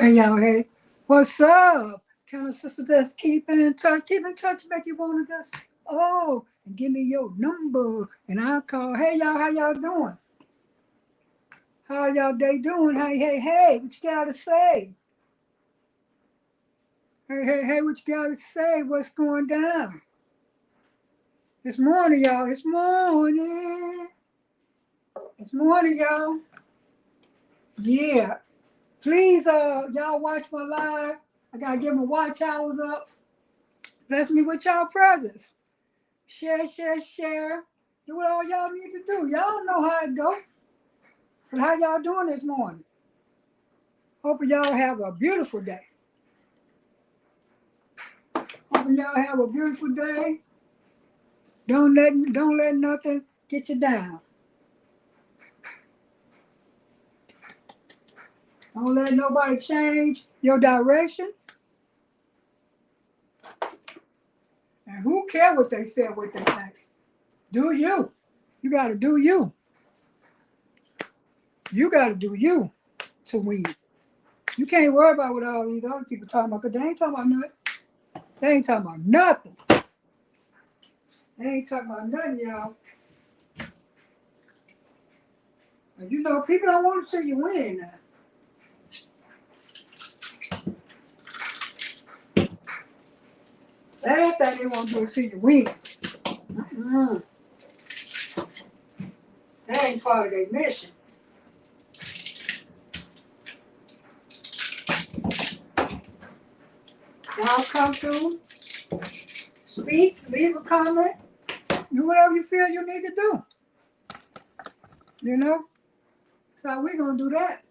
Hey y'all, hey, what's up? Kind of sister that's keep in touch, make you wanna just and give me your number and I'll call. Hey y'all, how y'all doing? How y'all day doing? Hey, what you gotta say? Hey, what you gotta say? What's going down? It's morning, y'all. It's morning. It's morning, y'all. Yeah. Please, y'all watch my live. I gotta get my watch hours up. Bless me with y'all presence. Share. Do what all y'all need to do. Y'all know how it go. But how y'all doing this morning? Hoping y'all have a beautiful day. Hoping y'all have a beautiful day. Don't let nothing get you down. Don't let nobody change your directions. And who care what they say, what they think? Do you. You gotta do you. You gotta do you to win. You can't worry about what all these other people talking about, because they ain't talking about nothing. They ain't talking about nothing. They ain't talking about nothing, y'all. And you know, people don't want to see you win now. Last thing they want to do is see you win. Mm-mm. That ain't part of their mission. Y'all come through, speak, leave a comment, do whatever you feel you need to do. You know? So we're going to do that.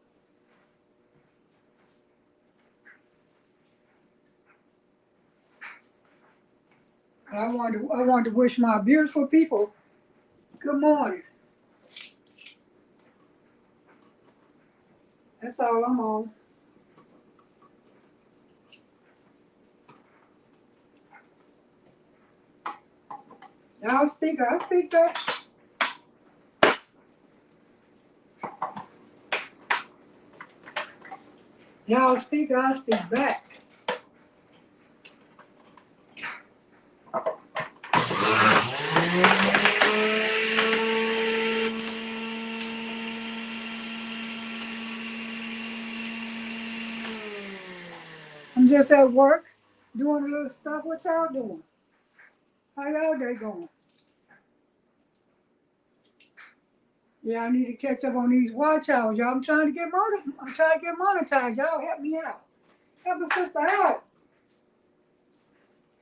I want to wish my beautiful people good morning. That's all I'm on. Y'all speak, I speak back. Y'all speak, I speak back. I'm just at work, doing a little stuff. What y'all doing? How y'all day going? Yeah, I need to catch up on these watch hours, y'all. I'm trying to get monetized. Y'all help me out. Help a sister out.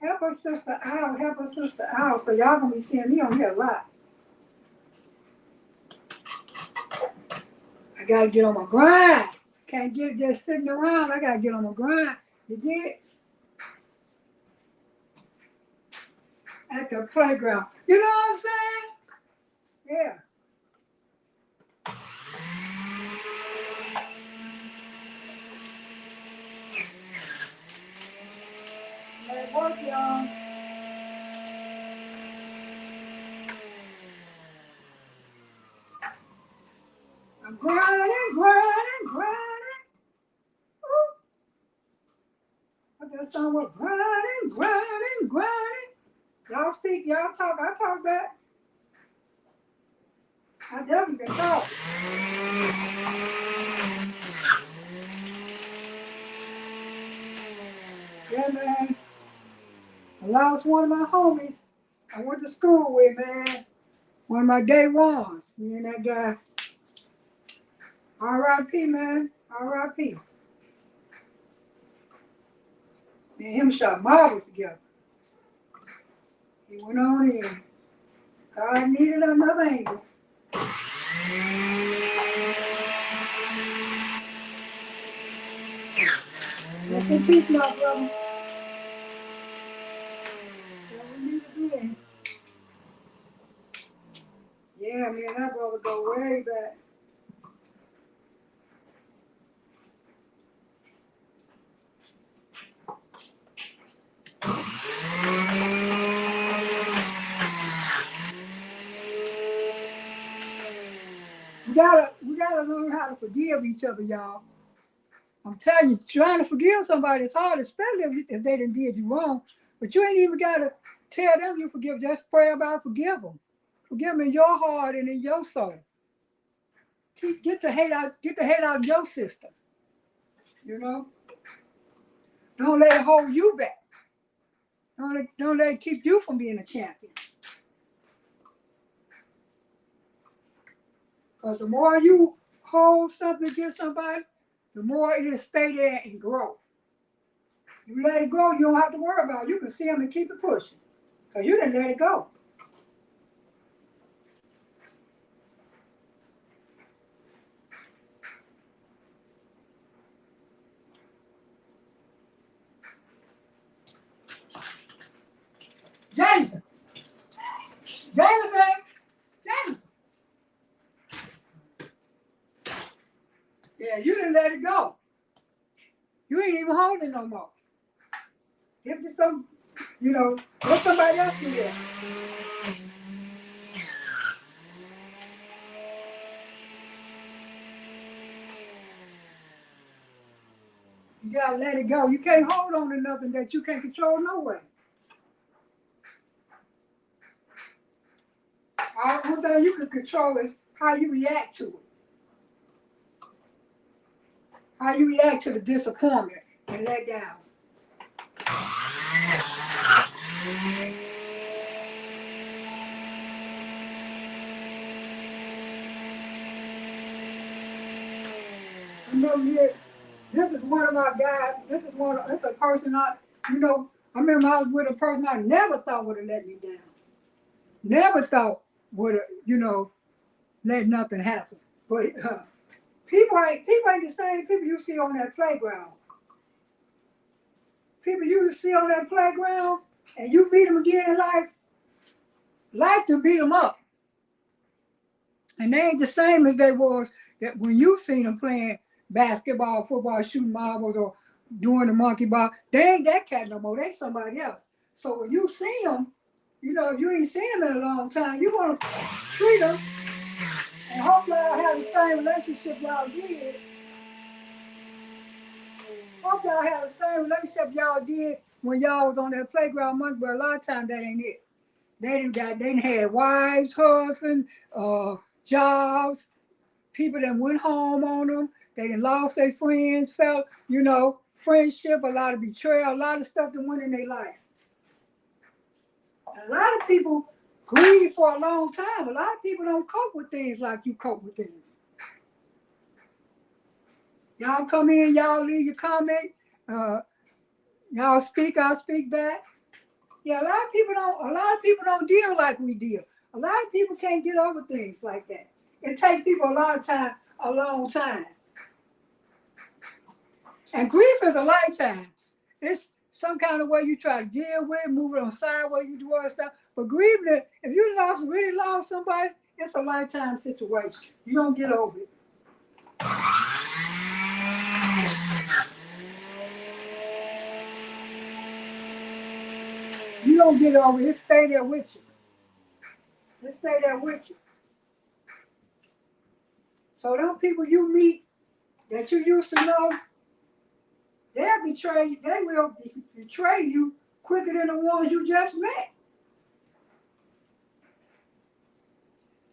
Help a sister out. Help a sister out. So y'all gonna be seeing me on here a lot. I gotta get on my grind. Can't get it just sitting around. I gotta get on my grind. You get at the playground. You know what I'm saying? Yeah. At work, y'all. I'm grinding. Ooh. I got someone grinding. Y'all speak, y'all talk, I talk back. I definitely can talk. Yeah, man. I lost one of my homies I went to school with, man. One of my day ones. Me and that guy. R.I.P., man. R.I.P. Me and him shot marbles together. He went on in. God needed another angel. Rest in peace, my brother. That's what we need to do then. Yeah, me and that brother go way back. We gotta learn how to forgive each other, y'all. I'm telling you, trying to forgive somebody is hard, especially if they done did you wrong. But you ain't even got to tell them you forgive. Just pray about forgive them. Forgive them in your heart and in your soul. Get the hate out. Get the hate out of your system. You know. Don't let it hold you back. Don't let it keep you from being a champion. Because the more you hold something against somebody, the more it'll stay there and grow. You let it go, you don't have to worry about it. You can see them and keep it pushing. Because you didn't let it go. Jameson. Jameson. Jameson. Yeah, you didn't let it go. You ain't even holding no more. Give it some, let somebody else do that. You gotta let it go. You can't hold on to nothing that you can't control no way. The only thing you can control is how you react to it. How you react to the disappointment and let down. I know this is one of my guys. This is a person I remember I was with a person I never thought would have let me down. Never thought would have, let nothing happen. But people ain't the same people you see on that playground. People you see on that playground and you meet them again in life to beat them up. And they ain't the same as they was that when you seen them playing basketball, football, shooting marbles, or doing the monkey ball. They ain't that cat no more. They somebody else. So when you see them, if you ain't seen them in a long time, you want to treat them and hope y'all have the same relationship y'all did. Hope y'all have the same relationship y'all did when y'all was on that playground monkey, but a lot of times that ain't it. They didn't have wives, husbands, jobs. People that went home on them. They done lost their friends, felt, friendship, a lot of betrayal, a lot of stuff that went in their life. And a lot of people grieve for a long time. A lot of people don't cope with things like you cope with things. Y'all come in, y'all leave your comment. Y'all speak, I'll speak back. Yeah, a lot of people don't deal like we deal. A lot of people can't get over things like that. It takes people a long time. And grief is a lifetime. It's some kind of way you try to deal with it, move it on sideways, you do all that stuff. But grieving, if you really lost somebody, it's a lifetime situation. You don't get over it. You don't get over it. It stay there with you. It stay there with you. So those people you meet that you used to know, they will betray you quicker than the ones you just met.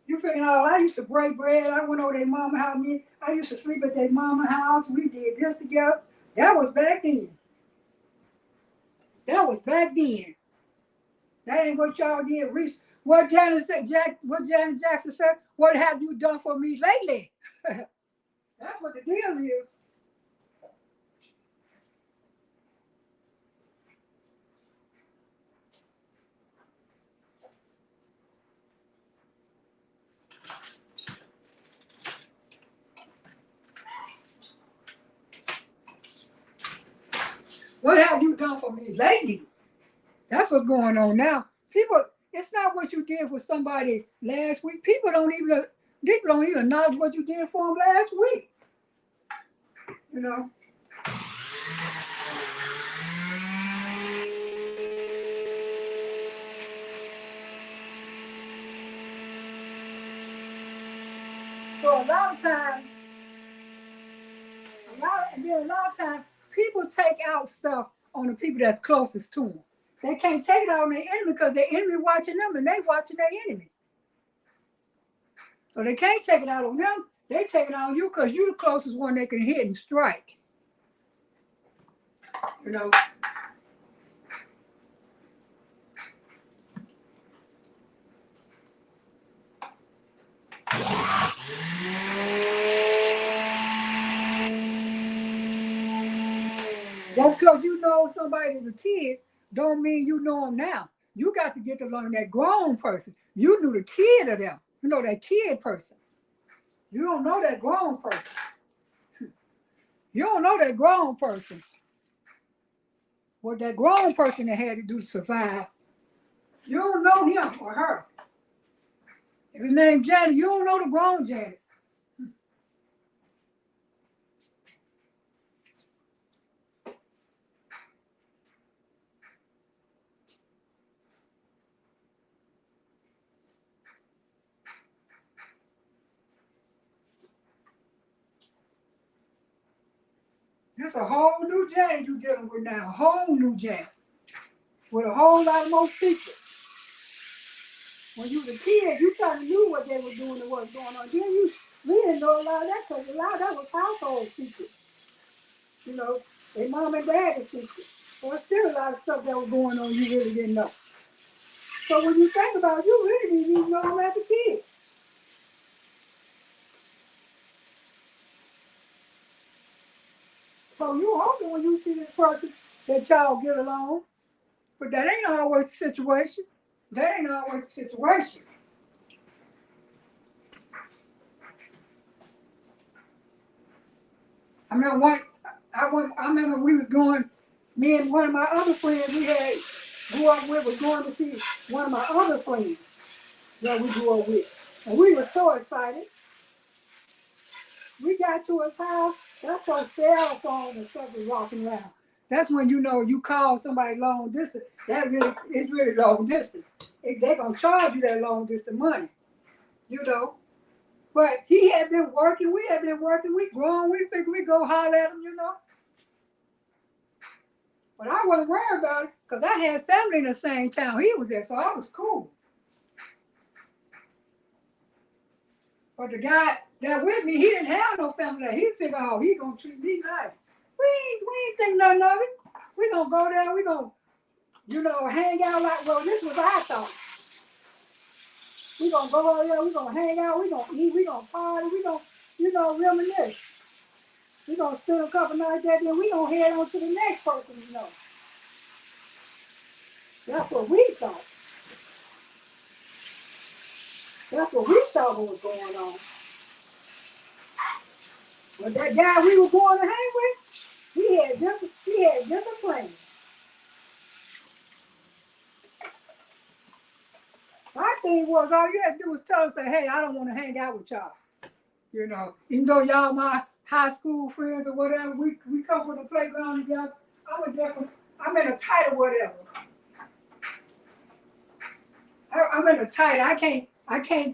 You figuring out, I used to break bread, I went over their mama house, I used to sleep at their mama house, we did this together. That was back then. That was back then. That ain't what y'all did. What Janet Jackson said, what have you done for me lately? That's what the deal is. What have you done for me lately? That's what's going on now. People, it's not what you did for somebody last week. People don't even know what you did for them last week. You know. So a lot a lot of times people take out stuff on the people that's closest to them. They can't take it out on their enemy because their enemy watching them and they watching their enemy. So they can't take it out on them. They take it out on you because you the closest one they can hit and strike. You know. Just because you know somebody as a kid don't mean you know them now. You got to get to learn that grown person. You knew the kid of them. You know that kid person. You don't know that grown person. You don't know that grown person. What that grown person that had to do to survive. You don't know him or her. If his name's Janet, you don't know the grown Janet. This a whole new Janet you dealing with now. A whole new Janet. With a whole lot of more secrets. When you was a kid, you kind of knew what they were doing and what was going on. Then we didn't know a lot of that because a lot of that was household secrets. You know, their mom and dad was secrets. So there's still a lot of stuff that was going on you really didn't know. So when you think about it, you really didn't even know them as a kid. So you hoping when you see this person that y'all get along. But that ain't always the situation. That ain't always the situation. I remember I remember we was going, me and one of my other friends we had grew up with was going to see one of my other friends that we grew up with. And we were so excited. We got to his house, that's your cell phone and stuff is walking around. That's when you know you call somebody long distance. That really it's really long distance. They gonna charge you that long distance money, you know. But he had been working, we had been working, we grown, we figured we go holler at him, you know. But I wasn't worried about it because I had family in the same town he was there, so I was cool. But the guy that with me, he didn't have no family there. He figured, oh, he gonna treat me nice. We ain't think nothing of it. We gonna go there, we gonna, you know, hang out like, well, this was our thought. We gonna go over there, we gonna hang out, we gonna eat, we gonna party, we gonna, you know, reminisce. We gonna spend a couple nights there, then we gonna head on to the next person, you know. That's what we thought. That's what we thought was going on. But that guy we were going to hang with, he had different plans. My thing was all you had to do was tell us, say, hey, I don't want to hang out with y'all. You know, even though y'all my high school friends or whatever, we come from the playground together. I'm in a tight or whatever. I'm in a tight. I can't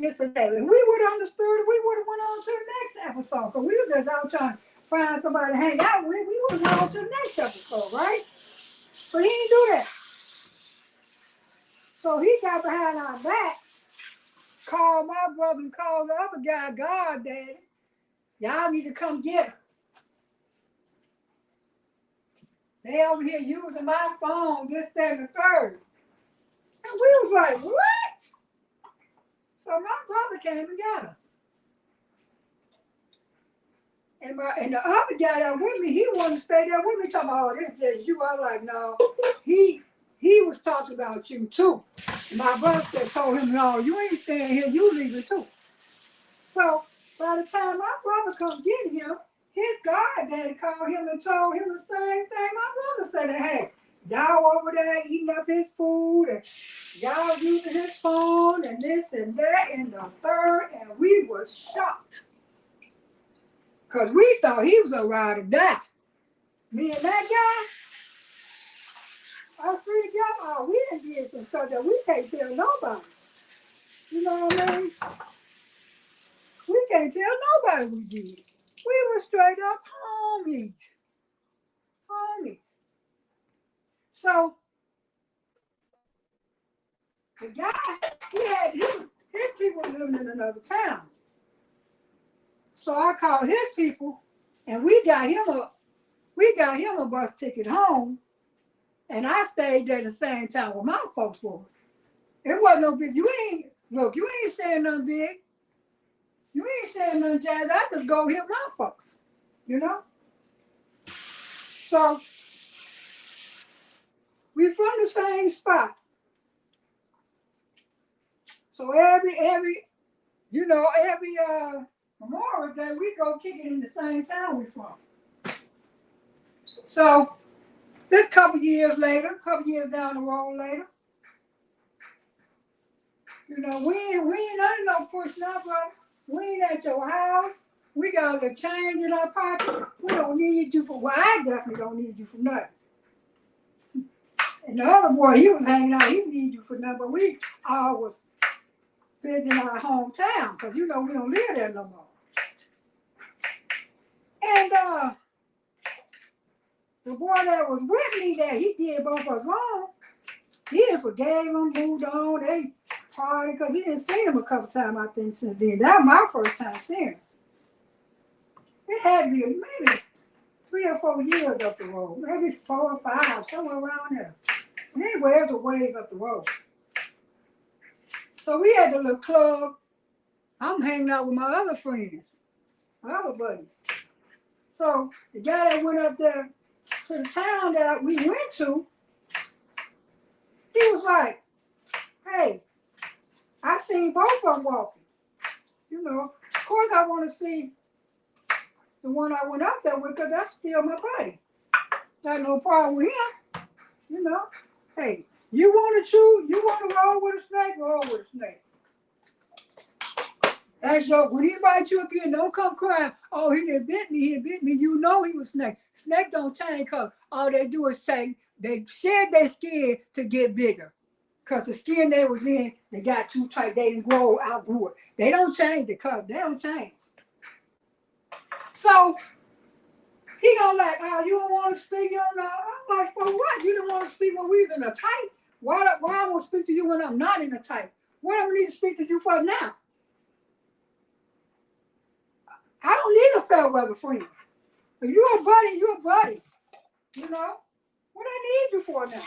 this or that. If we would have understood it, we would have went on to the next episode. Because we were just out trying to find somebody to hang out with. We would have gone on to the next episode, right? But he didn't do that. So he got behind our back, called my brother and called the other guy, God Daddy. Y'all need to come get him. They over here using my phone, this, that, and the third. And we was like, what? So my brother came and got us. And the other guy that with me, he wanted to stay there with me, talking about, oh, this is just you. I was like, no. He was talking about you too. And my brother told him, no, you ain't staying here, you leaving too. So by the time my brother come get him, his God daddy called him and told him the same thing. My brother said, hey, y'all over there eating up his food and y'all using his phone and this and that and the third, and we were shocked. Because we thought he was a ride or die. Me and that guy, us three together, oh, we done did some stuff that we can't tell nobody. You know what I mean? We can't tell nobody we did. We were straight up homies. Homies. So the guy, he had his people living in another town. So I called his people, and we got him a bus ticket home, and I stayed there the same time where my folks were. It wasn't no big. You ain't saying nothing big. You ain't saying nothing jazz. I just go hit my folks, you know. So we from the same spot. So every Memorial Day we go kick it in the same town we from. So this couple years down the road later, we ain't nothing no pushing up, brother. We ain't at your house. We got a little change in our pocket. We don't need you for, well, I definitely don't need you for nothing. And the other boy, he was hanging out, he didn't need you for nothing, but we all was visiting our hometown, because we don't live there no more. And the boy that was with me that he did both of us wrong, he didn't forgave him, moved on, they partied, because he didn't see him a couple times, I think, since then. That was my first time seeing him. It had to be maybe 3 or 4 years up the road, maybe 4 or 5, somewhere around there. And anyway, it was a ways up the road. So we had the little club. I'm hanging out with my other friends, my other buddies. So the guy that went up there to the town that we went to, he was like, hey, I seen both of them walking. Of course I want to see the one I went up there with, because that's still my buddy. Got no problem with him, Hey, you want to roll with a snake, roll with a snake. When he bite you again, don't come crying. Oh, he didn't bit me, You know he was snake. Snake don't change color. All they do is change. They shed their skin to get bigger. Because the skin they was in, they got too tight. They didn't outgrew it. They don't change the color. They don't change. So he gonna like, oh, you don't want to speak? I'm like, for what? You didn't want to speak when we was in a tight? Why I want to speak to you when I'm not in a tight? What do I need to speak to you for now? I don't need a fair weather friend. If you're a buddy, you're a buddy. What I need you for now?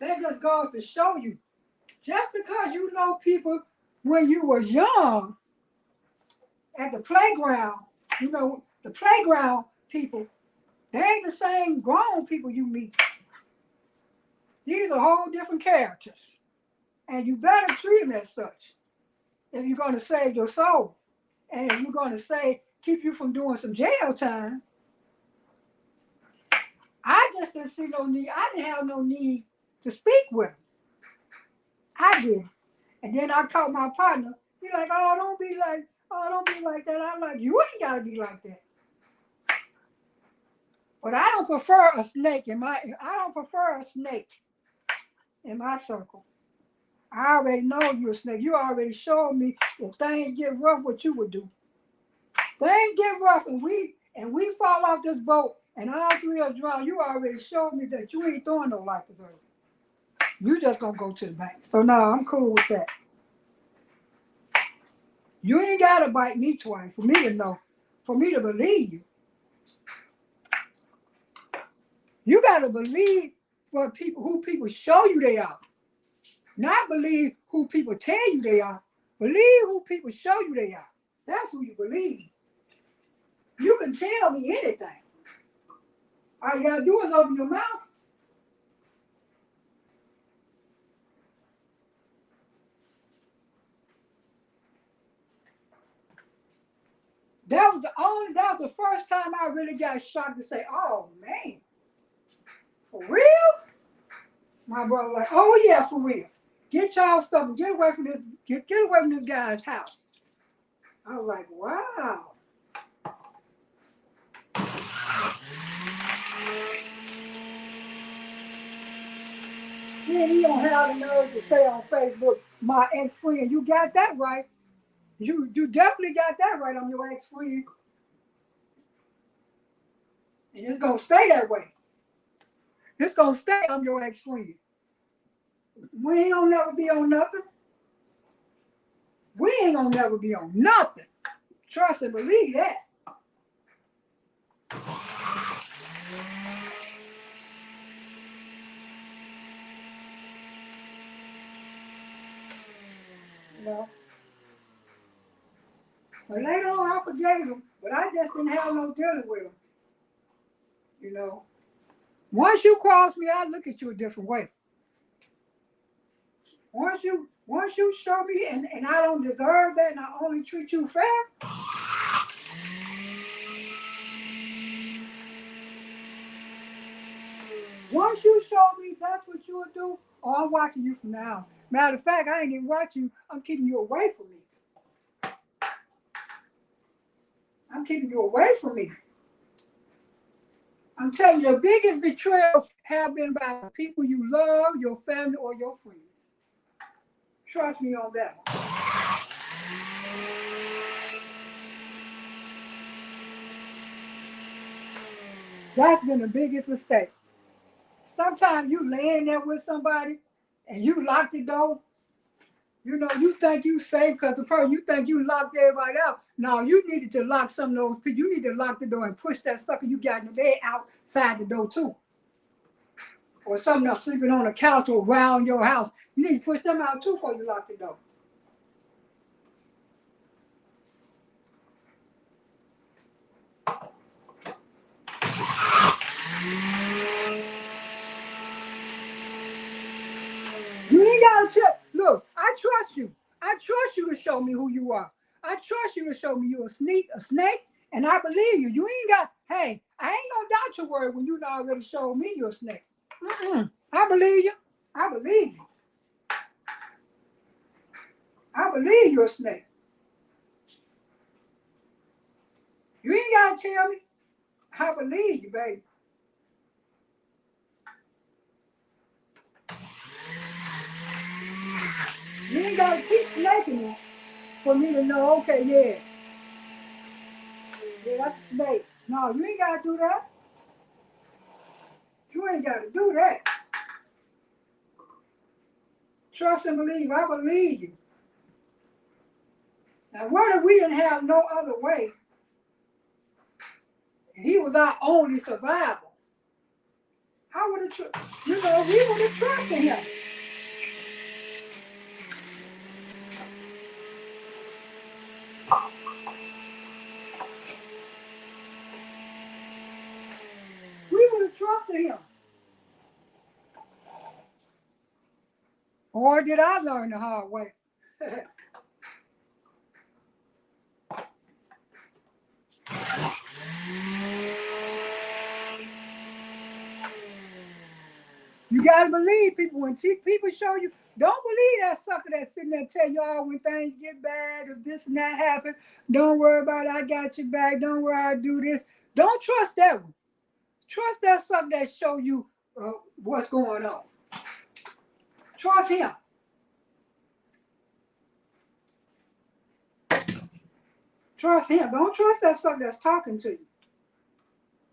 That just goes to show you, just because you know people when you was young at the playground, the playground people, they ain't the same grown people you meet. These are whole different characters. And you better treat them as such if you're going to save your soul. And if you're going to keep you from doing some jail time. I just didn't see no need. I didn't have no need to speak with him. I did. And then I caught my partner. He's like, oh, don't be like that. I'm like, you ain't got to be like that. But I don't prefer a snake in my circle. I already know you're a snake. You already showed me if things get rough, what you would do. Things get rough and we fall off this boat and all three of us drown. You already showed me that you ain't throwing no life preserver. You just gonna go to the bank. So no, I'm cool with that. You ain't gotta bite me twice for me to know, for me to believe you. You gotta believe who people show you they are. Not believe who people tell you they are. Believe who people show you they are. That's who you believe. You can tell me anything. All you gotta do is open your mouth. That was the first time I really got shocked to say, oh man, for real? My brother was like, oh yeah, for real. Get y'all stuff and get away from this guy's house. I was like, wow. Then he don't have the nerve to say on Facebook, my ex-friend, you got that right. You definitely got that right. I'm your ex-friend. And it's gonna stay that way. It's gonna stay I'm your ex-friend. We ain't gonna never be on nothing. We ain't gonna never be on nothing. Trust and believe that. You know. But later on I forgave him, but I just didn't have no dealing with him. You know. Once you cross me, I look at you a different way. Once you show me and I don't deserve that and I only treat you fair, once you show me that's what you will do, oh, I'm watching you from now. Matter of fact, I ain't even watching you. I'm keeping you away from me. I'm keeping you away from me. I'm telling you, the biggest betrayal have been by the people you love, your family, or your friends. Trust me on that one. That's been the biggest mistake. Sometimes you laying there with somebody and you lock the door. You know, you think you safe because the person you think you locked everybody out. No, you needed to lock some of those people. You need to lock the door and push that sucker you got in the bed outside the door too. Or something else sleeping on a couch or around your house. You need to push them out too before you lock the door. You ain't gotta check. Look, I trust you. I trust you to show me who you are. I trust you to show me you a snake, and I believe you. You ain't got, hey, I ain't gonna doubt your word when you already showed me you're a snake. I believe you. I believe you. I believe you're a snake. You ain't gotta tell me. I believe you, baby. You ain't gotta keep snaking me for me to know, okay, yeah, that's a snake. No, you ain't gotta do that. You ain't gotta do that. Trust and believe. I believe you. Now, what if we didn't have no other way? He was our only survival. How would it, we would have trusted him. We would have trusted him. Or did I learn the hard way? You gotta believe people. When people show you, don't believe that sucker that's sitting there telling you all when things get bad, if this and that happen, don't worry about it, I got your back, don't worry, I'll do this. Don't trust that one. Trust that sucker that show you what's going on. Trust him. Trust him. Don't trust that sucker that's talking to you.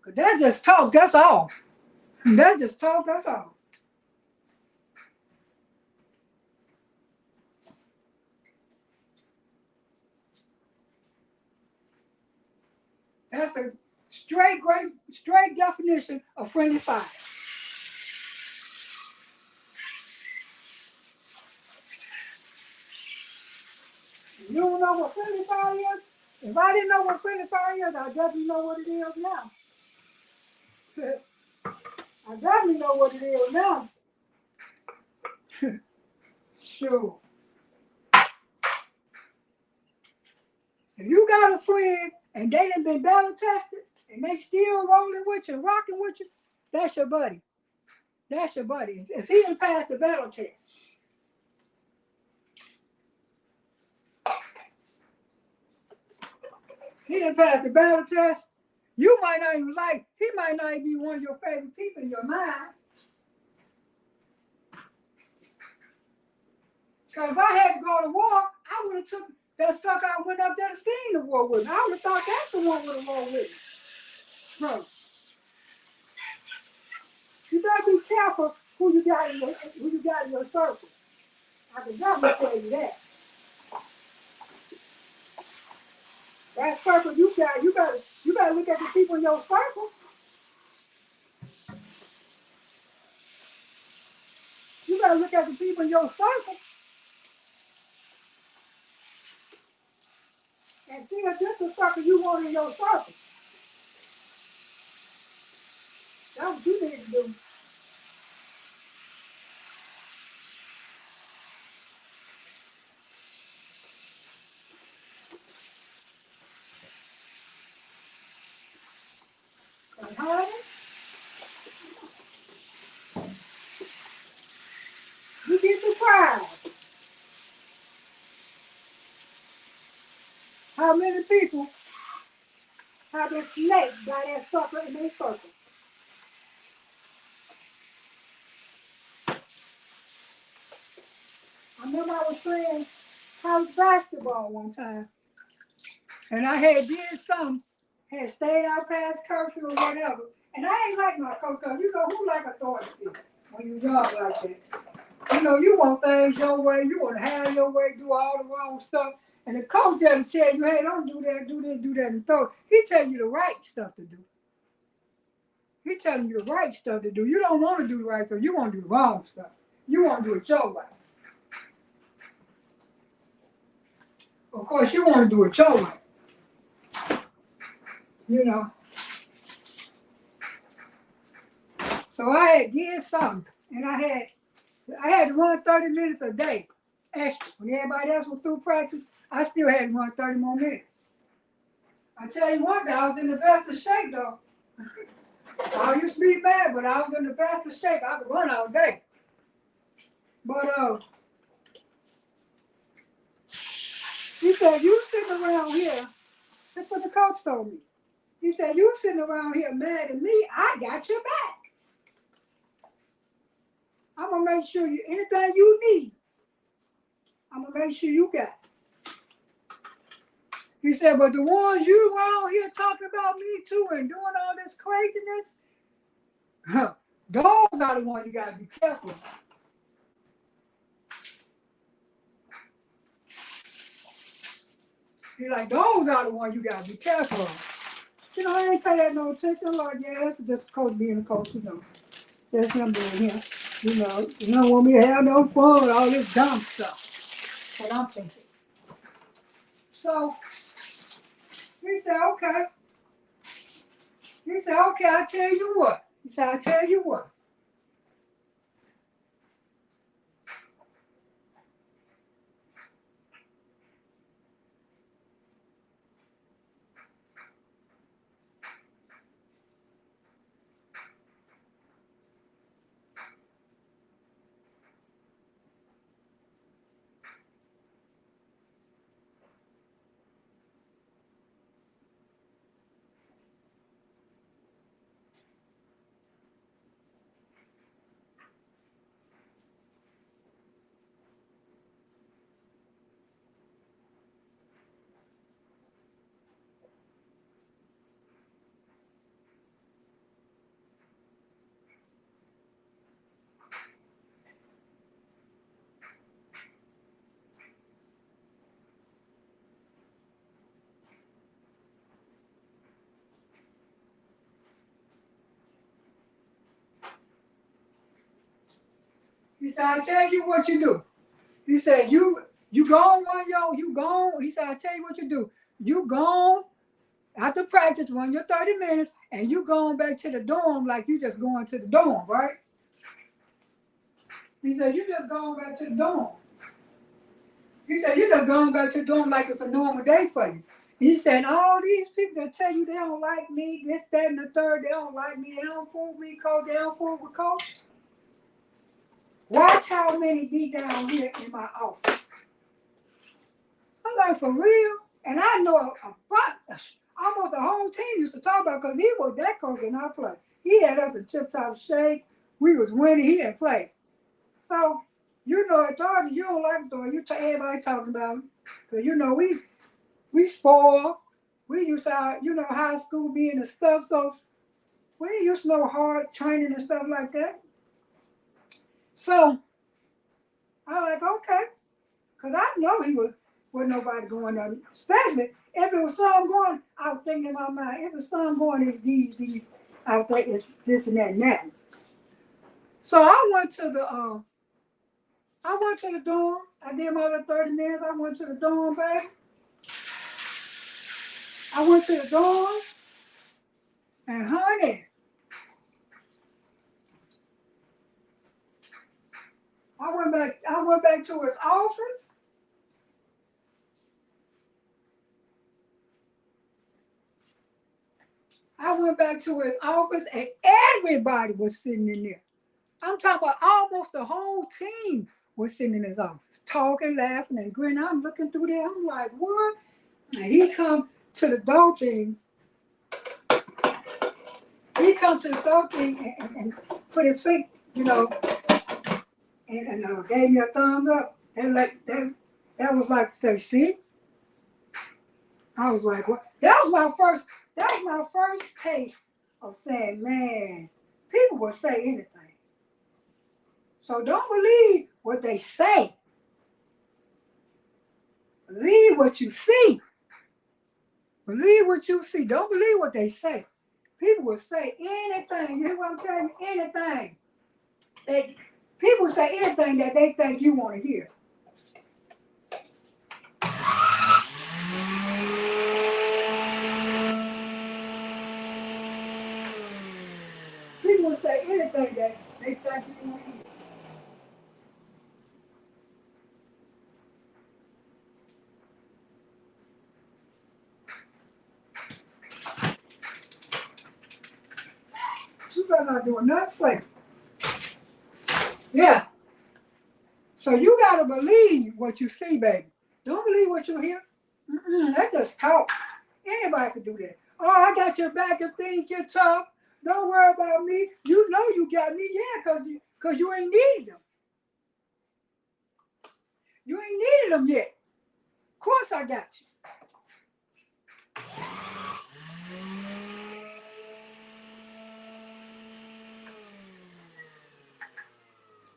Cause that just talk, that's all. That just talk, that's all. That's the straight definition of friendly fire. You don't know what friendly fire is? If I didn't know what friendly fire is, I definitely know what it is now. I definitely know what it is now. Sure. If you got a friend and they done been battle tested and they still rolling with you, rocking with you, that's your buddy. That's your buddy. If he done passed the battle test, he done passed the battle test, you might not even like, he might not even be one of your favorite people in your mind. Because if I had to go to war, I would have took, That sucker I went up there to see the war with me. I would have thought that's the one with the war with me. Bro, you better be careful who you got in your circle. I can definitely tell you that. That circle you got, you better look at the people in your circle. You better look at the people in your circle and see if this is the circle you want in your circle. That's what you need to do. And honey, you get surprised how many people have been snaked by that sucker in their circle. I remember I was playing college basketball one time, and I had did something, had stayed out past curfew or whatever, and I ain't like my coach, because you know who like authority when you jog like that. You know, you want things your way, you want to have your way, do all the wrong stuff, and the coach doesn't tell you, hey, don't do that, do this, do that, and throw. He tell you the right stuff to do. He telling you the right stuff to do. You don't want to do the right stuff. You want to do the wrong stuff. You want to do it your way. Of course, you want to do it your way. You know. So I had did something, and I had to run 30 minutes a day extra. When everybody else was through practice, I still had to run 30 more minutes. I tell you one thing, I was in the best of shape though. I used to be bad, but I was in the best of shape. I could run all day. But he said, you sitting around here, that's what the coach told me. He said, you sitting around here mad at me, I got your back. I'm going to make sure you, anything you need, I'm going to make sure you got it. He said, but the ones you around here talking about me too and doing all this craziness, those are the ones you got to be careful of. He's like, those are the ones you got to be careful of. You know, I ain't pay that no attention. Like, yeah, that's just a coach being a coach, you know. That's him being him. You don't want me to have no fun with all this dumb stuff. What I'm thinking. So, he said, okay. He said, okay, I'll tell you what. He said, I'll tell you what. He said, I'll tell you what you do. He said, you gone one, yo, you gone. He said, I'll tell you what you do. You gone after practice, run your 30 minutes, and you going back to the dorm like you just going to the dorm, right? He said, you just going back to the dorm. He said, you just going back to the dorm like it's a normal day for you. He said, all these people that tell you they don't like me, this, that, and the third, they don't like me, they don't fool me, coach, they don't fool with coach. Watch how many be down here in my office. I'm like, for real? And I know almost the whole team used to talk about because he was that coach and I played. He had us in tip top shape. We was winning. He didn't play. So You know, authority, you don't like authority. Everybody talking about it. Because, you know, we spoiled. We used to, high school being and stuff. So we didn't use no hard training and stuff like that. So I was like, okay. Because I know he wasn't nobody going on. Especially if it was some going, I was thinking in my mind, if it was some going, it's these. I was thinking it's this and that and that. So I went to the dorm. I did my little 30 minutes. I went to the dorm, baby. I went to the dorm, and honey, I went back to his office. I went back to his office, and everybody was sitting in there. I'm talking about almost the whole team was sitting in his office, talking, laughing, and grinning. I'm looking through there. I'm like, what? And he come to the door thing. He come to the door thing and put his feet, and gave me a thumbs up. And like that was like to say, see? I was like, what? That was my first taste of saying, man, people will say anything. So don't believe what they say. Believe what you see. Believe what you see. Don't believe what they say. People will say anything. You hear what I'm telling you? Anything. People say anything that they think you want to hear. People will say anything that they think you want to hear. You better not doing nothing. Yeah. So you gotta believe what you see, baby. Don't believe what you hear. That's just talk. Anybody can do that. Oh, I got your back if things get tough. Don't worry about me. You know you got me, yeah, cause you ain't needed them. You ain't needed them yet. Of course I got you.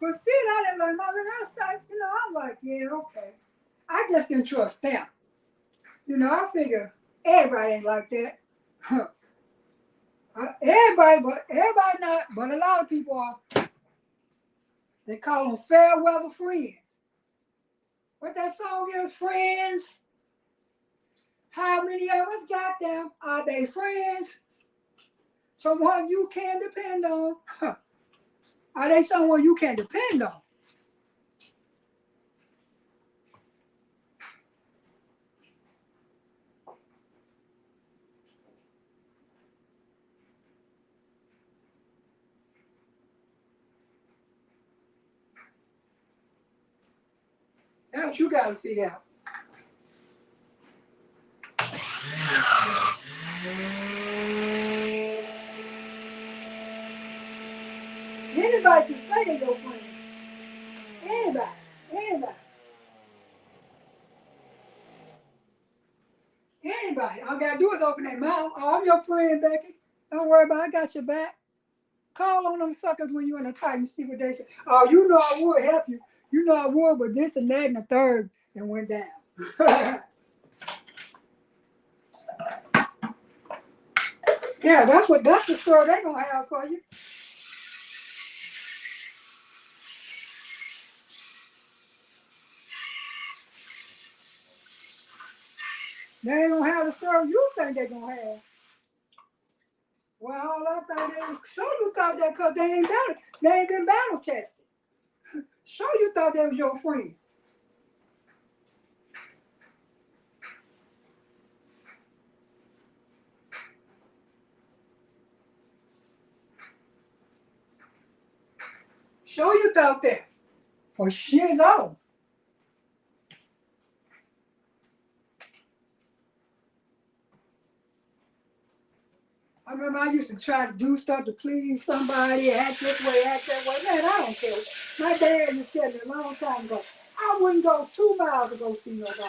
But still, I didn't like my little stuff. I'm like, yeah, okay. I just didn't trust them. I figure everybody ain't like that. Everybody not, but a lot of people are. They call them fair weather friends. What that song is, friends? How many of us got them? Are they friends? Someone you can depend on? Are they someone you can depend on? That's what you got to figure out. Anybody can say they're your friend. Anybody. Anybody. Anybody. All I got to do is open their mouth. Oh, I'm your friend, Becky. Don't worry about it. I got your back. Call on them suckers when you're in a tight and see what they say. Oh, you know I would help you. You know I would, but this and that and the third and went down. Yeah, that's the story they're gonna have for you. They ain't gonna have the story you think they're gonna have. Well, all I thought they sure you thought that because they ain't been battle tested. Sure you thought they was your friend. Sure you thought that. For shit no. I remember I used to try to do stuff to please somebody, act this way, act that way. Man, I don't care. My dad used to tell me a long time ago, I wouldn't go 2 miles to go see nobody.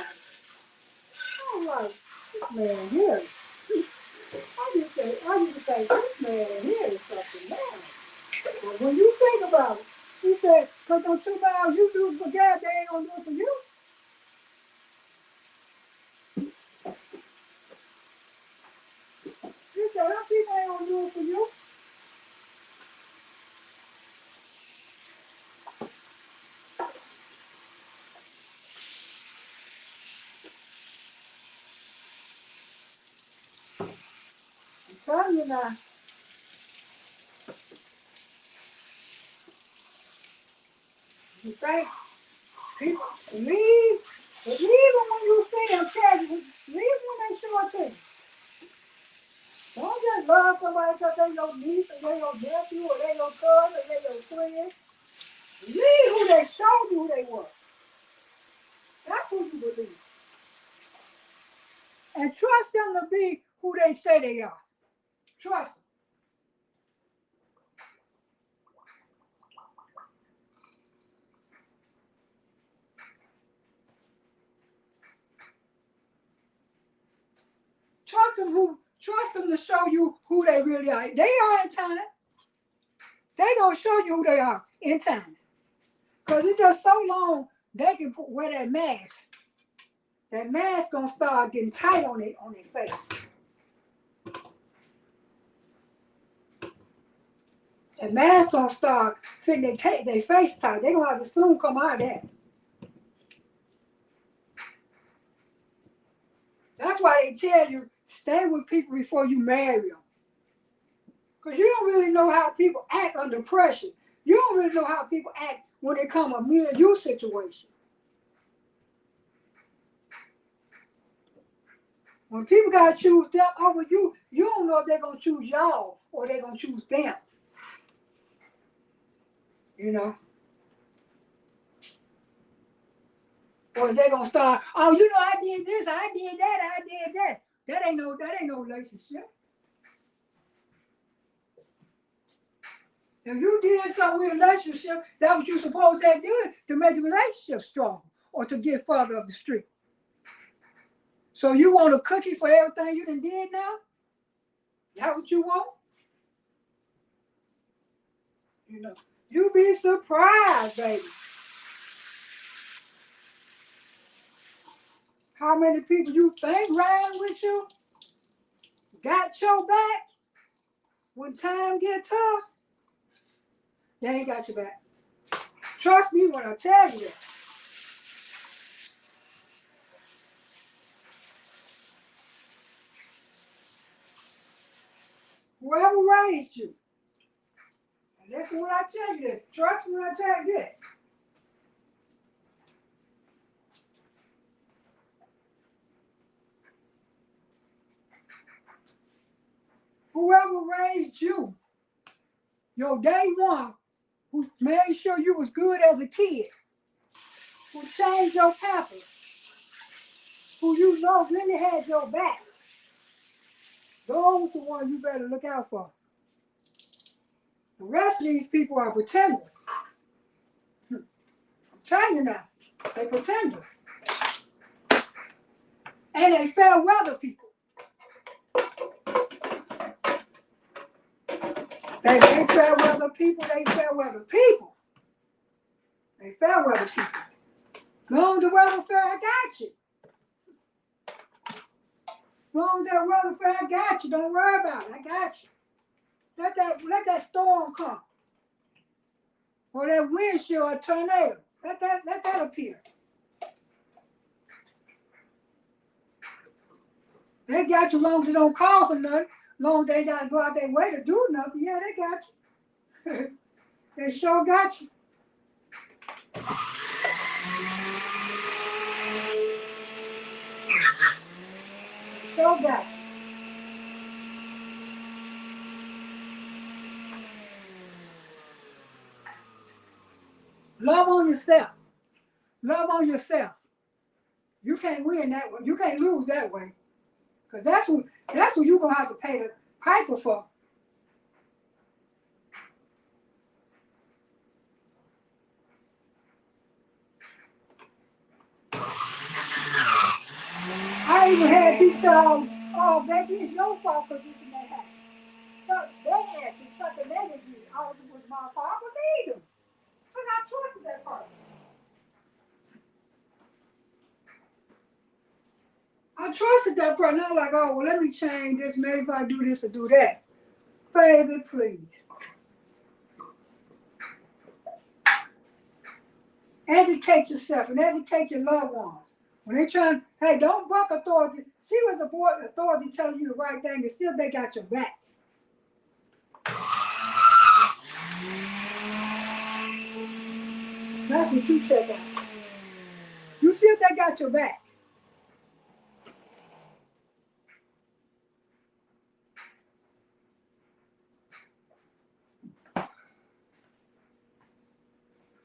I'm like, this man here. I used to say, this man here is something now. But when you think about it, he said, because those 2 miles you do for God, they ain't gonna do it for you. He said, them people ain't gonna do it for you. I'm telling you now, you think people leave, but even when you see them tell you, leave when they show it to you. Don't just love somebody because they your niece or they your nephew or they your cousin or they your friend. Believe who they showed you who they were. That's who you believe. And trust them to be who they say they are. Trust them. Trust them to show you who they really are. They are in time. They gonna show you who they are in time. Cause it's just so long they can wear that mask. That mask gonna start getting tight on their face. That mask gonna start fitting their face tight. They gonna have to soon come out of that. That's why they tell you stay with people before you marry them. Because you don't really know how people act under pressure. You don't really know how people act when they come a me and you situation. When people gotta choose them over you, you don't know if they're gonna choose y'all or they're gonna choose them. You know? Or they're gonna start, oh, you know, I did this, I did that, I did that. That ain't no relationship. If you did something with a relationship, that's what you're supposed to do to make the relationship strong or to get further up the street. So you want a cookie for everything you done did now? That what you want? You know, you be surprised, baby. How many people you think riding with you got your back when time get tough? They ain't got your back. Trust me when I tell you that. Whoever raised you, and listen when I tell you this. Trust me when I tell you this. Whoever raised you, your day one, who made sure you was good as a kid, who changed your pampers, who you know really had your back, those are the ones you better look out for. The rest of these people are pretenders. I'm telling you now, they pretenders. And they fair weather people. They fair weather people, they fair weather people. They fair weather people. Long as the weather fair, I got you. Long as that weather fair, I got you. Don't worry about it. I got you. Let that storm come. Or that wind chill or tornado. Let that appear. They got you long as it don't cost them nothing. Long as they gotta go out their way to do nothing. Yeah, they got you. They sure got you. Sure got you. Love on yourself. Love on yourself. You can't win that way. You can't lose that way. Cause that's who you're gonna have to pay Piper for? I even had people say, oh, baby, it's your fault for this and that happened. So they asked me something they didn't do. Oh, it was my fault. I believe them. Because I trusted that person. I trusted that person. I'm like, oh, well, let me change this. Maybe if I do this or do that. Baby, please. Educate yourself and educate your loved ones. When they trying, hey, don't buck authority. See what the boy authority telling you the right thing and still they got your back. That's what you check out. You see if they got your back.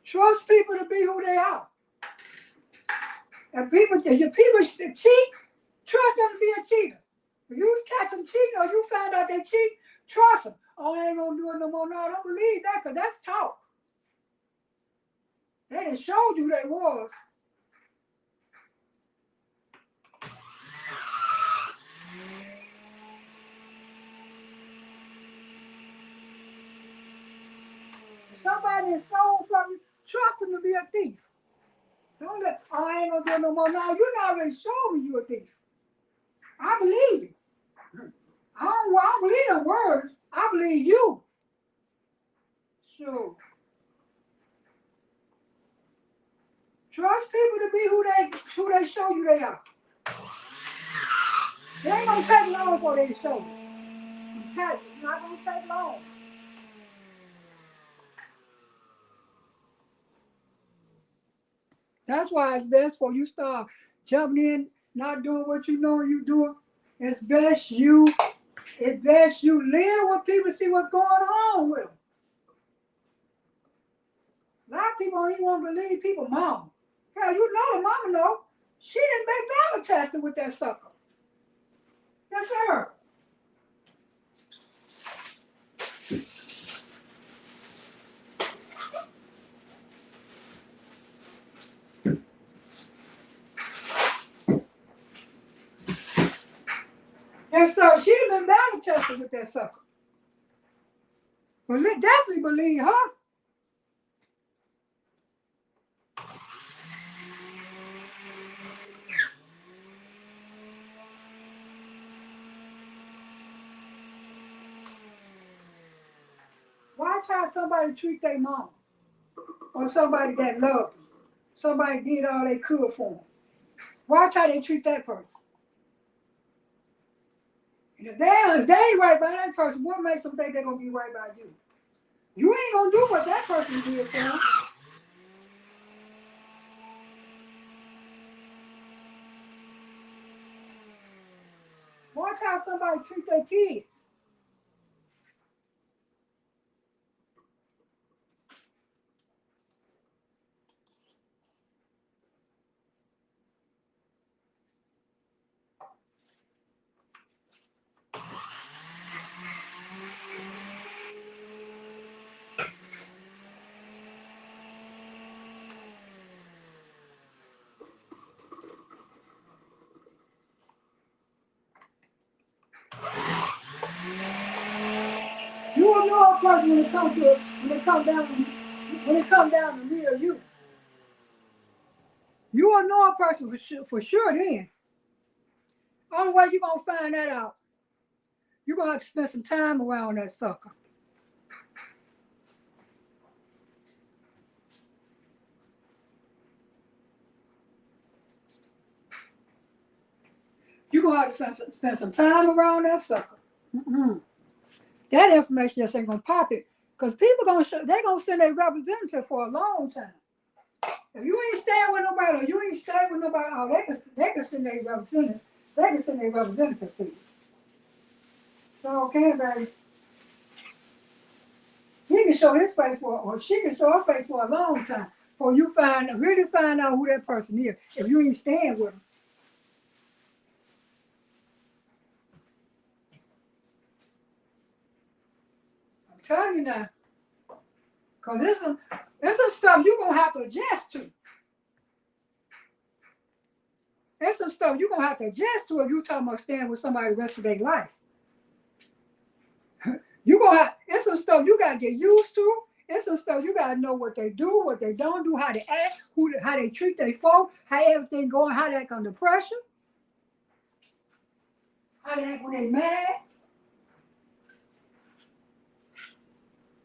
Trust people to be who they are. And people, if your people cheat, trust them to be a cheater. If you catch them cheating or you find out they cheat, trust them. Oh, I ain't gonna do it no more. No, I don't believe that because that's talk. They done showed you they was. If somebody is stole from you, trust them to be a thief. Don't let, oh, I ain't gonna do it no more. No, you already showed me you a thief. I believe it. I don't believe them words. I believe you. So trust people to be who they show you they are. It ain't gonna take long for they show you. It's not gonna take long. That's why it's best for you start jumping in, not doing what you know you doing. It's best you live with people, see what's going on with them. A lot of people don't even want to believe people mama. Hell, you know the mama know. She didn't make valor testing with that sucker. Yes, sir. Yes, sir. She done been valor tested with that sucker. But definitely believe her. Watch how somebody treat their mom or somebody that loved them. Somebody did all they could for them. Watch how they treat that person. And if they ain't right by that person, what makes them think they're going to be right by you? You ain't going to do what that person did for them. Watch how somebody treat their kids. You will know a person when it comes down to real you. You will know a person for sure then. Only way you're gonna find that out, you're gonna have to spend some time around that sucker. You're gonna have to spend some time around that sucker. Mm-mm. That information just ain't gonna pop it. Because people they're gonna send a representative for a long time. If you ain't staying with nobody or you ain't staying with nobody, oh, they can send a representative. They can send a representative to you. So okay, baby. He can show his face or she can show her face for a long time before you really find out who that person is. If you ain't staying with them. I'm telling you now. Because there's some stuff you're going to have to adjust to. There's some stuff you're going to have to adjust to if you're talking about staying with somebody the rest of their life. There's some stuff you got to get used to. There's some stuff you got to know what they do, what they don't do, how they act, how they treat their folk, how everything going, how they act under pressure, how they act when they mad,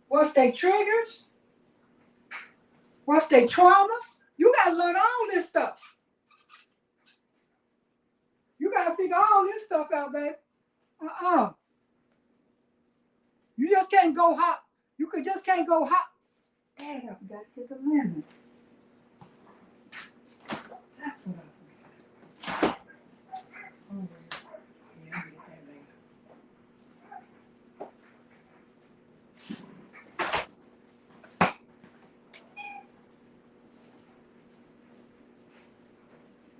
what's their triggers, what's their trauma. You got to learn all this stuff. You got to figure all this stuff out, baby. You just can't go hot. Just can't go hot. Dang, I forgot to get the lemon. That's what I forgot. Oh, yeah, I'll get that later.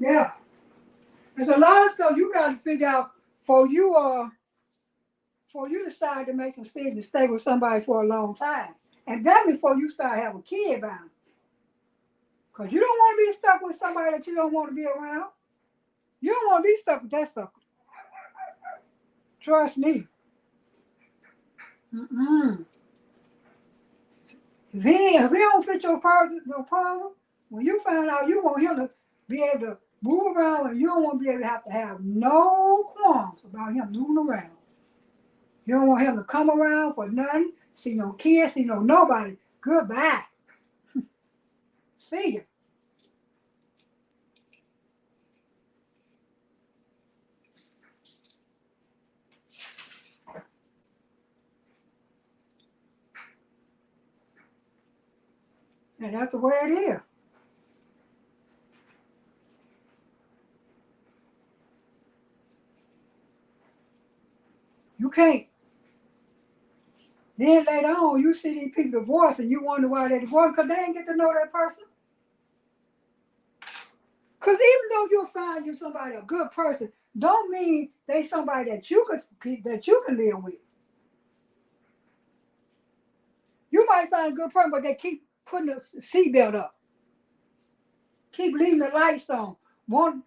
Yeah. There's a lot of stuff you got to figure out for you decide to make some decisions to stay with somebody for a long time. And that before you start having a kid bound. Because you don't want to be stuck with somebody that you don't want to be around. You don't want to be stuck with that stuff. Trust me. If he don't fit your puzzle, when you find out you want him to be able to move around and you don't want to be able to have no qualms about him moving around. You don't want him to come around for nothing, see no kids, see no nobody. Goodbye. See you. And that's the way it is. You can't. Then later on, you see these people divorce and you wonder why they divorced because they ain't get to know that person. Because even though you'll find you somebody, a good person, don't mean they somebody that you can live with. You might find a good person, but they keep putting the seatbelt up. Keep leaving the lights on. Want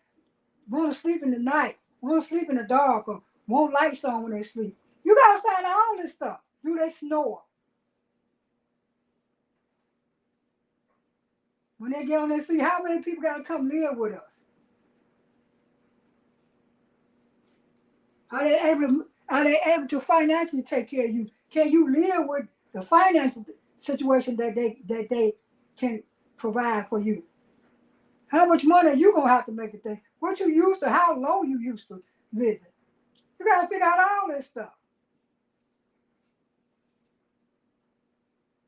to sleep in the night. Want to sleep in the dark or want lights on when they sleep. You got to find out all this stuff. Do they snore? When they get on their feet, how many people got to come live with us? Are they able to financially take care of you? Can you live with the financial situation that they can provide for you? How much money are you gonna have to make a thing? What you used to, how low you used to live? You gotta figure out all this stuff.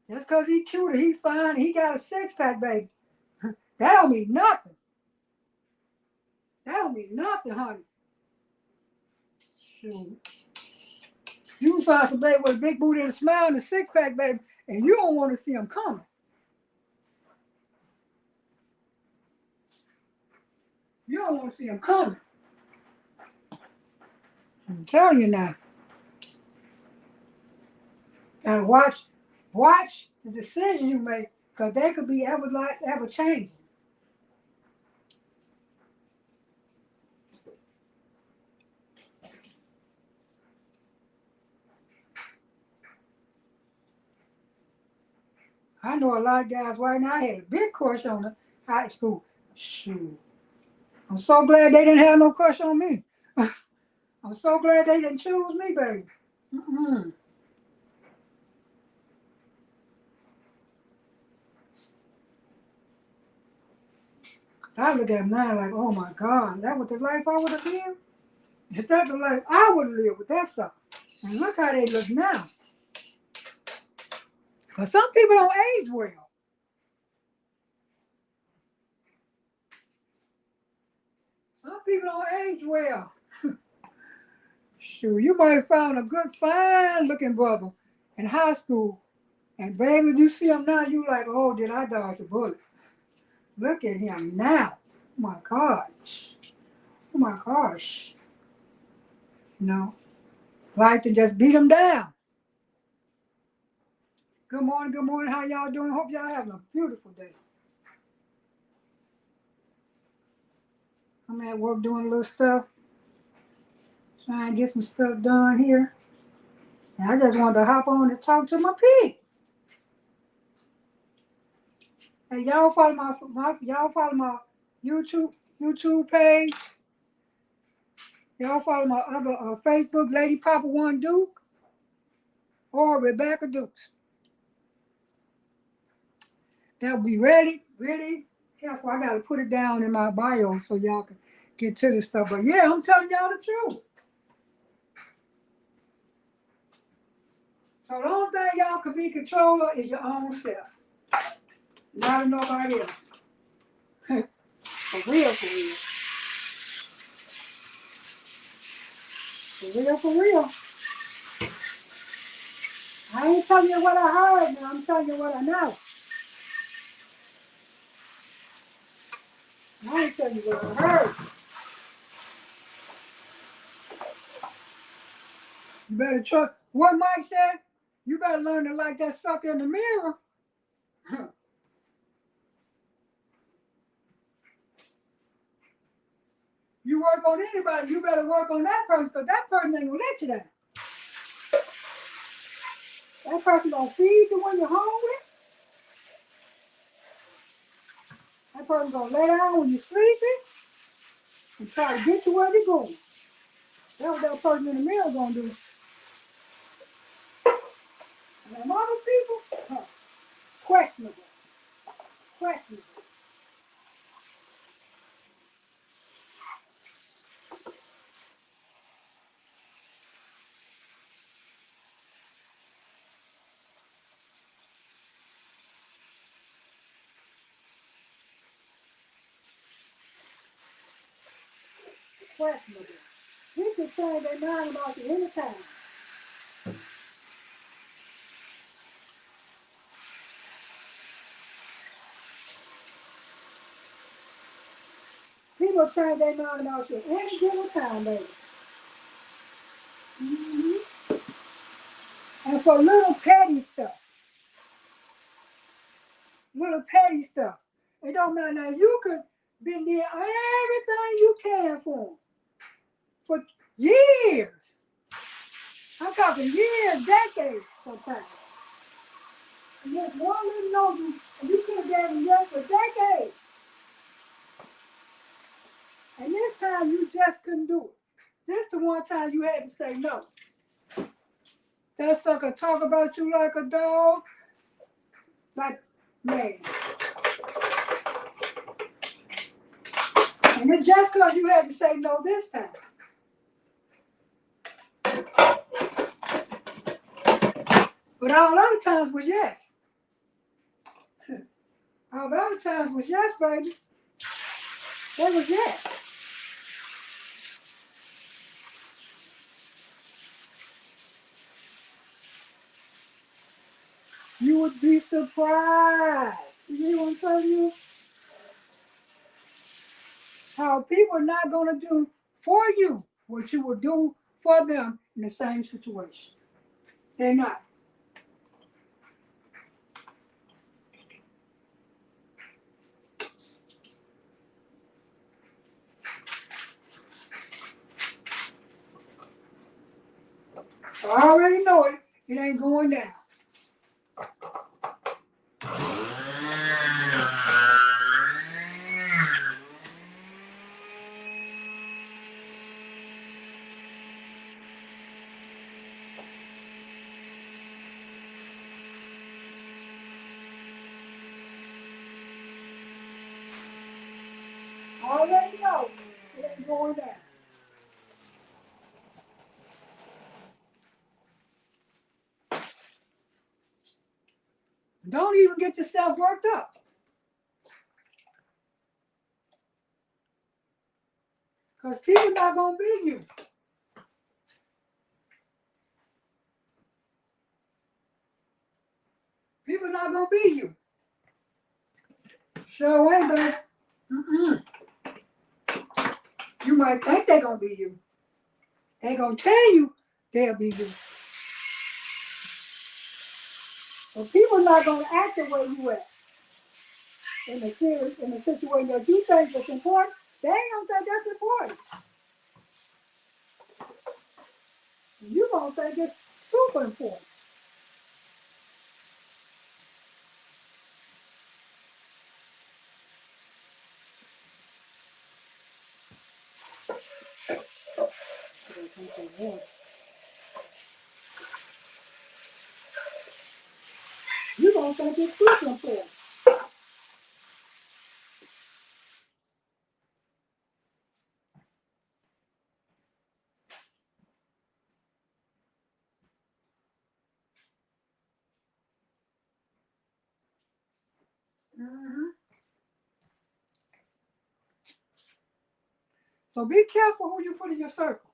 Just because he cute, he fine, he got a six-pack, baby. That don't mean nothing. That don't mean nothing, honey. Shoot. You can find some baby with a big booty and a smile and a six-pack, baby, and you don't want to see him coming. You don't want to see him coming. I'm telling you now. Gotta watch the decision you make, because they could be ever changing. I know a lot of guys right now. I had a big crush on her high school. Shoot. I'm so glad they didn't have no crush on me. I'm so glad they didn't choose me, baby. I look at them now like, oh my God, that was the life I would have lived? Is that the life I would have lived with that stuff? And look how they look now. Because some people don't age well. Some people don't age well. Shoot, you might have found a good, fine-looking brother in high school. And baby, you see him now, you like, oh, did I dodge a bullet? Look at him now. Oh my gosh. Oh my gosh. You know, like to just beat him down. Good morning, good morning. How y'all doing? Hope y'all having a beautiful day. I'm at work doing a little stuff, trying to get some stuff done here. And I just wanted to hop on and talk to my pig. Hey, y'all follow my YouTube page. Y'all follow my other Facebook, Lady Papa One Duke or Rebecca Dukes. That'll be really helpful. I gotta put it down in my bio so y'all can get to this stuff. But yeah, I'm telling y'all the truth. So the only thing y'all can be controller is your own self. Not nobody else. For real, for real. For real, for real. I ain't telling you what I heard now, I'm telling you what I know. I ain't telling you what I heard. You better trust what Mike said. You better learn to like that sucker in the mirror. You work on anybody, you better work on that person because that person ain't gonna let you down. That person gonna feed you when you're hungry. That person gonna lay down when you're sleeping and try to get you where you're going. That's what that person in the mirror gonna do. And them other people, questionable. Questionable. Questionable. You can change their mind about you anytime. People change their mind about you any given time, baby. Mm-hmm. And for little petty stuff, it don't matter. Now you could be doing everything you can for years. I'm talking years, decades sometimes. And just one little note and you could have gave them yes for decades. And this time you just couldn't do it. This the one time you had to say no. That sucker talk about you like a dog. Like, man. And it's just because you had to say no this time. But all other times was yes. All the other times was yes, baby. That was yes. You would be surprised. You hear what I'm telling you? How people are not going to do for you what you will do for them in the same situation. They're not. So I already know it. It ain't going down. I already know it ain't going down. Don't even get yourself worked up. Because people not going to be you. People not going to be you. Sure ain't, baby. Mm-mm. You might think they're going to be you. They're going to tell you they'll be you. But people not gonna act the way you act in a situation that you think is important. They ain't gonna think that's important. You gonna think it's super important. You gonna think it's super important. Mm-hmm. So be careful who you put in your circle.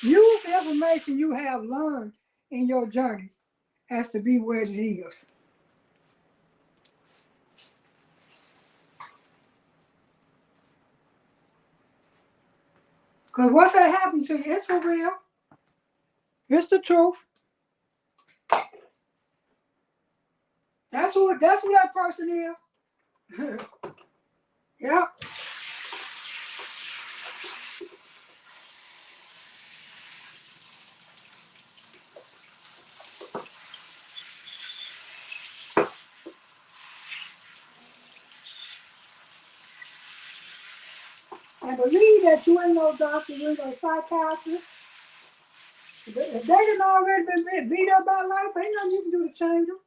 Use the information you have learned in your journey as to be where it is. Because what's that happened to you, it's for real. It's the truth. That's who that person is. Yeah. And believe that you ain't no doctor, you ain't no psychiatrist. If they done already been beat up by life, ain't nothing you can do to change them.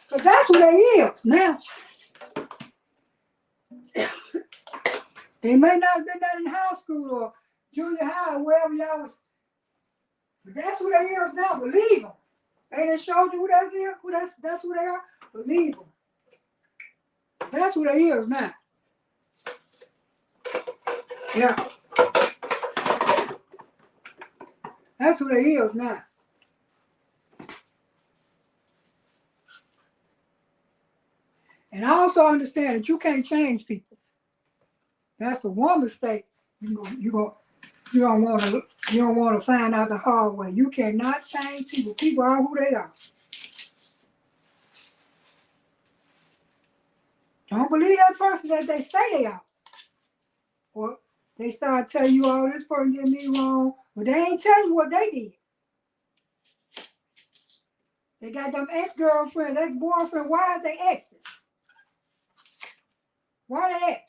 Because that's who they is now. They may not have been that in high school or junior high or wherever y'all was. But that's who they is now. Believe them. They done showed you who that is, that's who they are. Believe them. That's who they is now. Yeah. That's who they is now. And I also understand that you can't change people. That's the one mistake you don't want to find out the hard way. You cannot change people. People are who they are. Don't believe that person that they say they are. Or they start telling you, oh, this person did me wrong, but they ain't tell you what they did. They got them ex-girlfriends, ex-boyfriend. Why are they exes? Why they ex?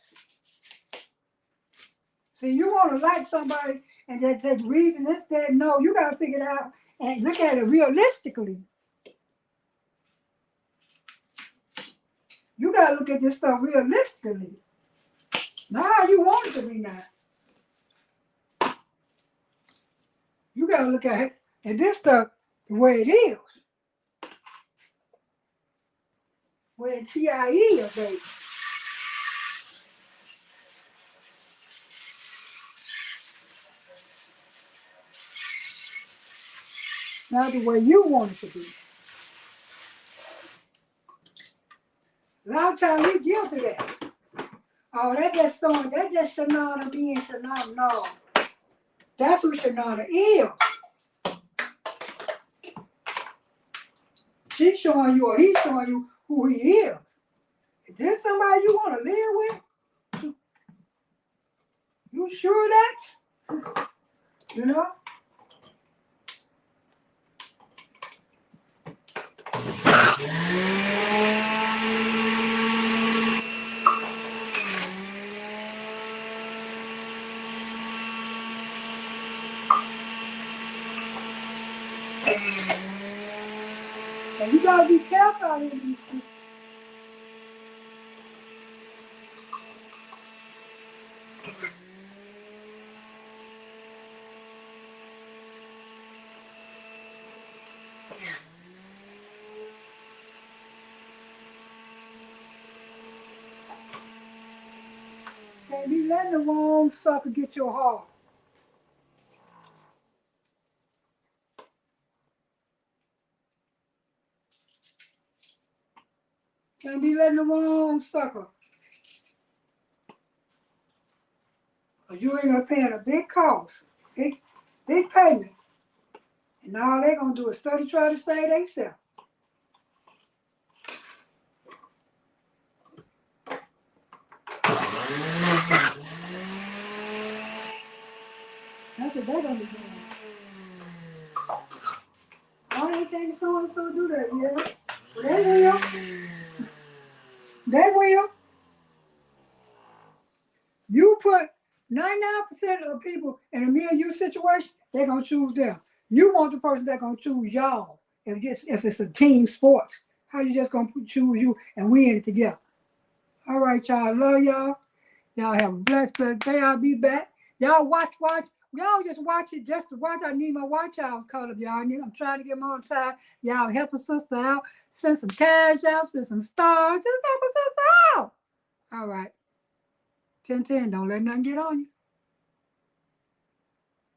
See, you want to like somebody, and that reason is that no, you got to figure it out and look at it realistically. You got to look at this stuff realistically. Not how you want it to be now. You got to look at it and this stuff the way it is. Where TIE is, baby. Not the way you want it to be. A lot of times we guilty of that. Oh, that just Shanana being Shanana. No. That's who Shanana is. She's showing you or he's showing you who he is. Is this somebody you want to live with? You sure that? You know? And you gotta be careful out here. Can't be letting the wrong sucker get your heart. Can't be letting the wrong sucker. Cause you ain't paying a big cost, big payment. And all they gonna do is study try to save themselves. That's what they gonna be doing. I ain't thinking so and so do that, yeah. But they will. They will. You put 99% of the people in a me and you situation, they're gonna choose them. You want the person that's gonna choose y'all. If it's a team sport, how you just gonna choose you and we in it together? All right, y'all. Love y'all. Y'all have a blessed day. I'll be back. Y'all watch. Y'all just watch it just to watch. I need my watch hours called up, y'all. I'm trying to get them on time. Y'all help a sister out. Send some cash out. Send some stars. Just help a sister out. All right. 10-10. Don't let nothing get on you.